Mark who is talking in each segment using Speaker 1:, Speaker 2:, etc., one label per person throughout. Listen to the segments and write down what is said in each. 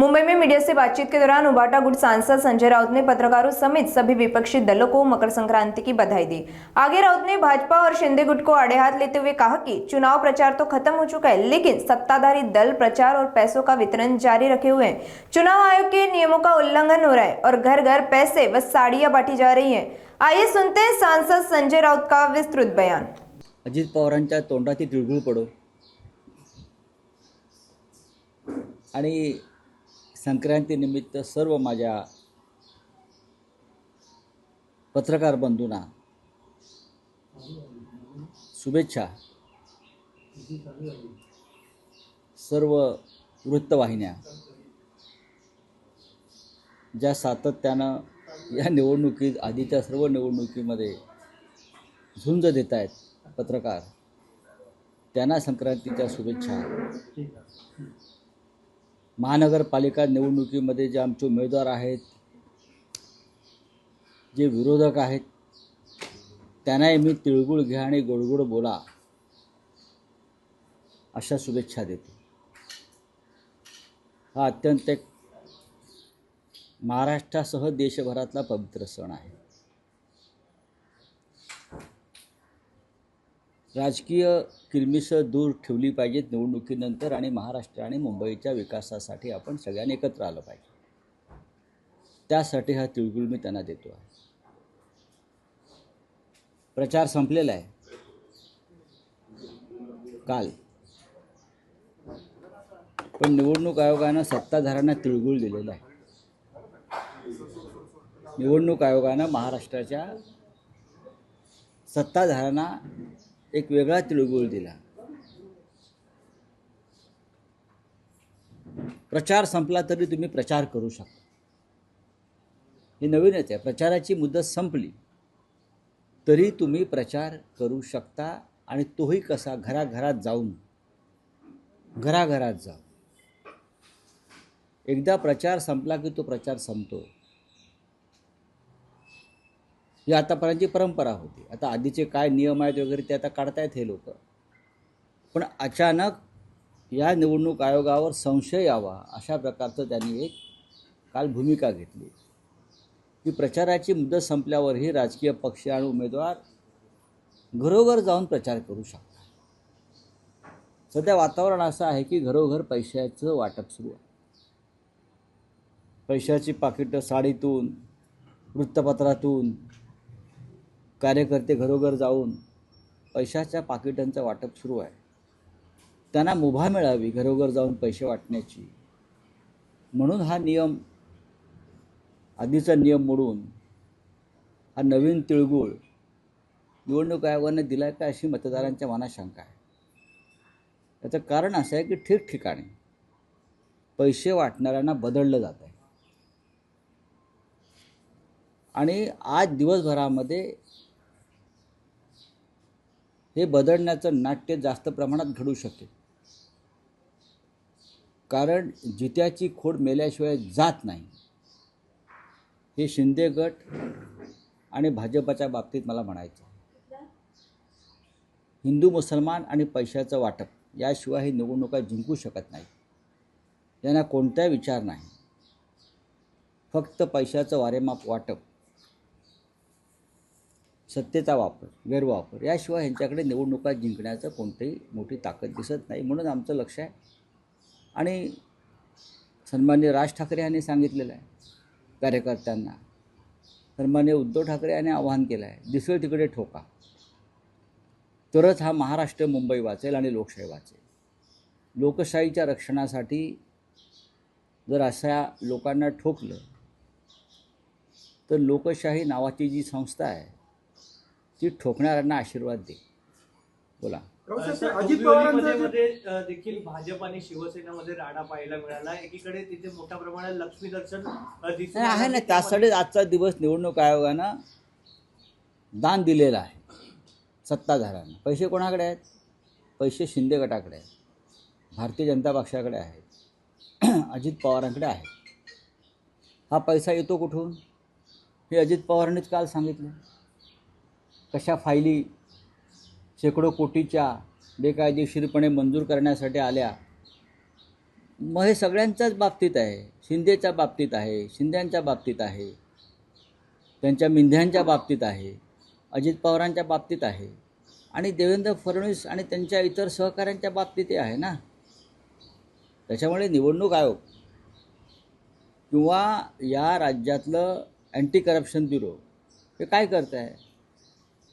Speaker 1: मुंबई में मीडिया से बातचीत के दौरान उबाटा गुट सांसद संजय राउत ने पत्रकारों समेत सभी विपक्षी दलों को मकर संक्रांति की बधाई दी। आगे राउत ने भाजपा और शिंदे गुट को आड़े हाथ लेते हुए कहा कि चुनाव प्रचार तो खत्म हो चुका है, लेकिन सत्ताधारी दल प्रचार और पैसों का वितरण जारी रखे हुए हैं। चुनाव आयोग के नियमों का उल्लंघन हो रहा है और घर घर पैसे व साड़ियां बांटी जा रही है। आइए सुनते हैं सांसद संजय राउत का विस्तृत बयान।
Speaker 2: अजित पवारांच्या तोंडाची तिळगुळ पडो आणि संक्रांतीनिमित्त सर्व माझ्या पत्रकार बंधूंना शुभेच्छा। सर्व वृत्तवाहिन्या ज्या सातत्यानं या निवडणुकीत आधीच्या सर्व निवडणुकीमध्ये झुंज देत आहेत पत्रकार, त्यांना संक्रांतीच्या शुभेच्छा। महानगरपालिका निवडणुकीमध्ये जे आमचे उमेदवार आहेत, जे विरोधक आहेत, त्यांनाही मी तिळगुळ घ्या आणि गोडगोड बोला अशा शुभेच्छा देतो। हा अत्यंत एक महाराष्ट्रासह देशभरातला पवित्र सण आहे। राजकीय किलमिशं दूर ठेवली पाहिजेत निवडणुकीनंतर आणि महाराष्ट्र आणि मुंबईच्या विकासासाठी आपण सगळ्यांनी एकत्र आलं पाहिजे। त्यासाठी हा तिळगुळ मी त्यांना देतो आहे। प्रचार संपलेला आहे काल, पण निवडणूक आयोगानं सत्ताधाऱ्यांना तिळगुळ दिलेला आहे। निवडणूक आयोगानं महाराष्ट्राच्या सत्ताधाऱ्यांना एक वेगळा तिळगुळ दिला। प्रचार संपला तरी तुम्ही प्रचार करू शकता, हे नवीनच आहे। प्रचाराची मुदत संपली तरी तुम्ही प्रचार करू शकता आणि तोही कसा, घराघरात जाऊन एकदा प्रचार संपला की तो प्रचार संपतो। ही आतापर्यंतची परंपरा होती। आता आधीचे काय नियम आहेत वगैरे ते आता काढतायत हे लोक, पण अचानक या निवडणूक आयोगावर संशय यावा अशा प्रकारचं त्यांनी एक काल भूमिका घेतली की प्रचाराची मुदत संपल्यावरही राजकीय पक्ष आणि उमेदवार घरोघर जाऊन प्रचार करू शकतात। सध्या वातावरण असं आहे की घरोघर पैशाचं वाटप सुरू आहे। पैशाची पाकिटं साडीतून, वृत्तपत्रातून कार्यकर्ते घरोघर जाऊन पैशाच्या पाकिटांचं वाटप सुरू आहे। त्यांना मुभा मिळावी घरोघर जाऊन पैसे वाटण्याची, म्हणून हा नियम, आधीचा नियम मोडून हा नवीन तिळगुळ निवडणूक आयोगाने दिला का अशी मतदारांच्या मनात शंका आहे। याचं कारण असं आहे की ठिकठिकाणी पैसे वाटणाऱ्यांना बदललं जात आहे आणि आज दिवसभरामध्ये हे बदलण्याचं नाट्य जास्त प्रमाणात घडू शकेल, कारण जित्याची खोड मेल्याशिवाय जात नाही। हे शिंदे गट आणि भाजपच्या बाबतीत मला म्हणायचं आहे। हिंदू मुसलमान आणि पैशाचं वाटप याशिवाय ही निवडणुका जिंकू शकत नाही। यांना कोणताही विचार नाही, फक्त पैशाचं वारेमाप वाटप, सत्तेचा वापर, गैरवापर, याशिवाय यांच्याकडे निवडणुका जिंकण्याचं कोणतीही मोठी ताकद दिसत नाही। म्हणून आमचं लक्ष आहे आणि सन्माननीय राज ठाकरे यांनी सांगितलेलं आहे कार्यकर्त्यांना, सन्माननीय उद्धव ठाकरे यांनी आवाहन केलं आहे, दिसेल तिकडे ठोका, तरच हा महाराष्ट्र, मुंबई वाचेल आणि लोकशाही वाचेल। लोकशाहीच्या रक्षणासाठी जर अशा लोकांना ठोकलं तर लोकशाही नावाची जी संस्था आहे ती ठोकणाऱ्यांना आशीर्वाद दे। बोला।
Speaker 3: अजित पवारांमध्ये देखील भाजप आणि शिवसेनेमध्ये राडा पाहायला मिळाला। एकीकडे तिथे मोठ्या प्रमाणात लक्ष्मी दर्शन
Speaker 2: आहे ना, त्यासाठी आजचा दिवस निवडणूक आयोगानं दान दिलेलं आहे सत्ताधाऱ्यांना। पैसे कोणाकडे आहेत? पैसे शिंदे गटाकडे आहेत, भारतीय जनता पक्षाकडे आहेत, अजित पवारांकडे आहेत। हा पैसा येतो कुठून हे अजित पवारांनीच काल सांगितलं। कशा फायली शेकडो कोटीच्या बेकायदेशीरपणे मंजूर करण्यासाठी आल्या, मग हे सगळ्यांच्याच बाबतीत आहे. शिंदेच्या बाबतीत आहे, शिंद्यांच्या बाबतीत आहे, त्यांच्या मिंध्यांच्या बाबतीत आहे, अजित पवारांच्या बाबतीत आहे आणि देवेंद्र फडणवीस आणि त्यांच्या इतर सहकाऱ्यांच्या बाबतीतही आहे ना. त्याच्यामुळे निवडणूक आयोग किंवा या राज्यातलं अँटी करप्शन ब्युरो हे काय करत आहे?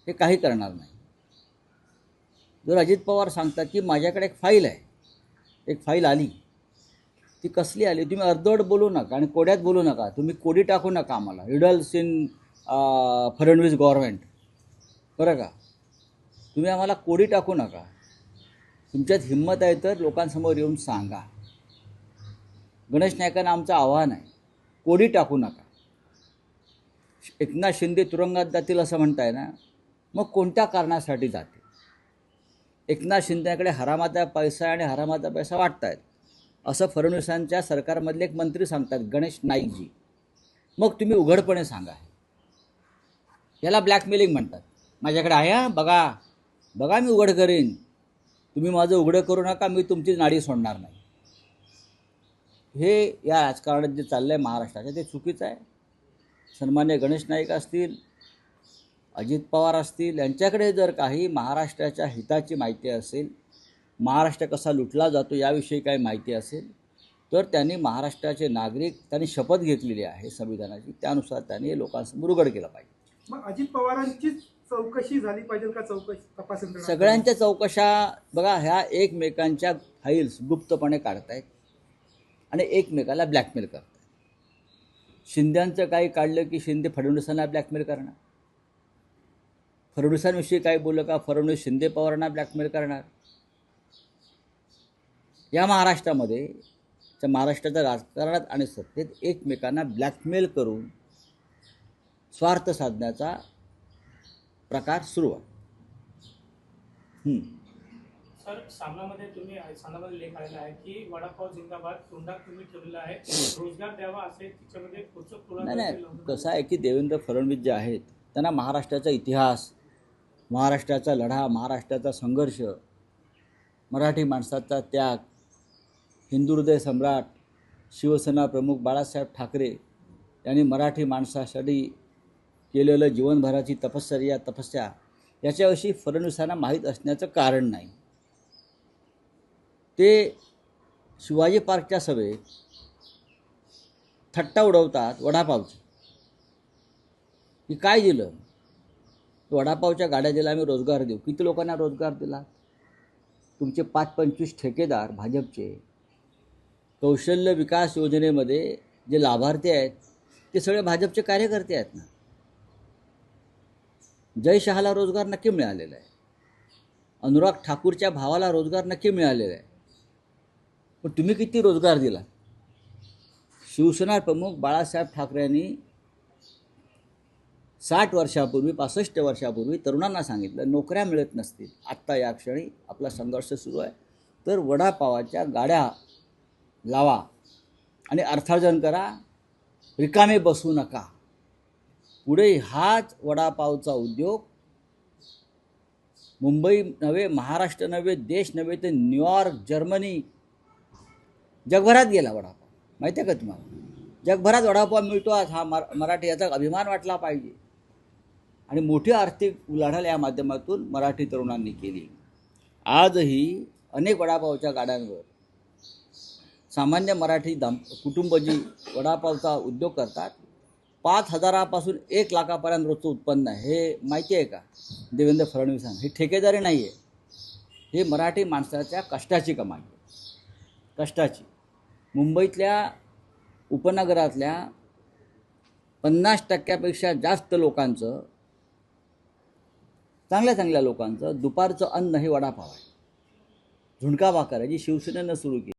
Speaker 2: हे काही करणार नाही. जर अजित पवार सांगतात की माझ्याकडे एक फाईल आहे, एक फाईल आली, ती कसली आली? तुम्ही अर्धवट बोलू नका आणि कोड्यात बोलू नका. तुम्ही कोडी टाकू नका आम्हाला, रिडल्स इन फडणवीस गव्हर्नमेंट, बरं का? तुम्ही आम्हाला कोडी टाकू नका. तुमच्यात हिंमत आहे तर लोकांसमोर येऊन सांगा. गणेश नाईकांना आमचं आव्हान आहे, कोडी टाकू नका. एकनाथ शिंदे तुरुंगात जातील असं म्हणताय ना, मग कोणत्या कारणासाठी जाते? एकनाथ शिंदेकडे हरामाचा पैसा आणि हरामाचा पैसा वाटतायत असं फडणवीसांच्या सरकारमधले एक मंत्री सांगतात, गणेश नाईकजी. मग तुम्ही उघडपणे सांगा. याला ब्लॅकमेलिंग म्हणतात. माझ्याकडे आहे, हा बघा बघा, मी उघड करीन, तुम्ही माझं उघडं करू नका, मी तुमची नाडी सोडणार नाही. हे या राजकारणात जे चाललं आहे महाराष्ट्राच्या, ते चुकीचं आहे. सन्मान्य गणेश नाईक असतील, अजित पवार असतील, यांच्याकडे जर काही महाराष्ट्राच्या हिताची माहिती असेल, महाराष्ट्र कसा लुटला जातो याविषयी काही माहिती असेल, तर त्यांनी महाराष्ट्राचे नागरिक, त्यांनी शपथ घेतलेली आहे संविधानाची, त्यानुसार त्यांनी लोकांसमोर उघड केलं पाहिजे.
Speaker 4: मग अजित पवारांची चौकशी झाली पाहिजे का? चौकशी तपास यंत्रणा
Speaker 2: सगळ्यांच्या चौकशा बघा, ह्या एकमेकांच्या फाईल्स गुप्तपणे काढतायत आणि एकमेकाला ब्लॅकमेल करतायत. शिंद्यांचं काही काढलं की शिंदे फडणवीसांना ब्लॅकमेल करणार, फडणवीसांविषयी काही बोललं का फडणवीस शिंदे पवारांना ब्लॅकमेल करणार. या महाराष्ट्रामध्ये, महाराष्ट्राच्या राजकारणात आणि सत्तेत एकमेकांना ब्लॅकमेल करून स्वार्थ साधण्याचा प्रकार सुरू आहे.
Speaker 5: सर, सामनामध्ये तुम्ही सामनामध्ये लेख आलेला आहे की वडापाव जिंदाबाद तोंडात तुम्ही ठेवलेला आहे, रोजगार द्यावा असे तिच्यामध्ये
Speaker 2: नाही, कसं आहे की देवेंद्र फडणवीस जे आहेत त्यांना महाराष्ट्राचा इतिहास, महाराष्ट्राचा लढा, महाराष्ट्राचा संघर्ष, मराठी माणसाचा त्याग, हिंदू हृदय सम्राट शिवसेना प्रमुख बाळासाहेब ठाकरे यांनी मराठी माणसासाठी केलेलं जीवनभराची तपस्या याच्याविषयी फडणवीसांना माहीत असण्याचं कारण नाही. ते शिवाजी पार्कच्या सभेत थट्टा उडवतात वडापावची, की काय दिलं? वडापावच्या गाड्या दिल्या, आम्ही रोजगार देऊ. किती लोकांना रोजगार दिला? तुमचे 5-25 ठेकेदार भाजपचे कौशल्य विकास योजनेमध्ये जे लाभार्थी आहेत ते सगळे भाजपचे कार्यकर्ते आहेत ना. जय शहाला रोजगार नक्की मिळालेला आहे, अनुराग ठाकूरच्या भावाला रोजगार नक्की मिळालेला आहे. पण तुम्ही किती रोजगार दिला? शिवसेना प्रमुख बाळासाहेब ठाकरेंनी 60 वर्षापूर्वी 65 वर्षापूर्वी तरुणांना सांगितलं, नोकऱ्या मिळत नसतील, आत्ता या क्षणी आपला संघर्ष सुरू आहे, तर वडापावाच्या गाड्या लावा आणि अर्थार्जन करा, रिकामे बसू नका. पुढे हाच वडापावचा उद्योग मुंबई नव्हे, महाराष्ट्र नव्हे, देश नव्हे, तर न्यूयॉर्क, जर्मनी, जगभरात गेला वडापाव. माहिती आहे का तुम्हाला? जगभरात वडापाव मिळतो आज. हा मराठी याचा अभिमान वाटला पाहिजे. आणि मोठी आर्थिक उलाढाल या माध्यमातून मराठी तरुणांनी केली. आजही अनेक वडापावच्या गाड्यांवर सामान्य मराठी कुटुंब जी वडापावचा उद्योग करतात, 5,000पासून 1 लाखापर्यंत रोजचं उत्पन्न आहे. हे माहिती आहे का देवेंद्र फडणवीसांना? हे ठेकेदारी नाही आहे, हे मराठी माणसाच्या कष्टाची कमाई आहे, कष्टाची. मुंबईतल्या उपनगरातल्या 50% जास्त लोकांचं, चांगल्या लोकांचं दुपारचं अन्न हे वडापाव आहे. झुणका भाकर आहे, जी शिवसेनेनं सुरू केली.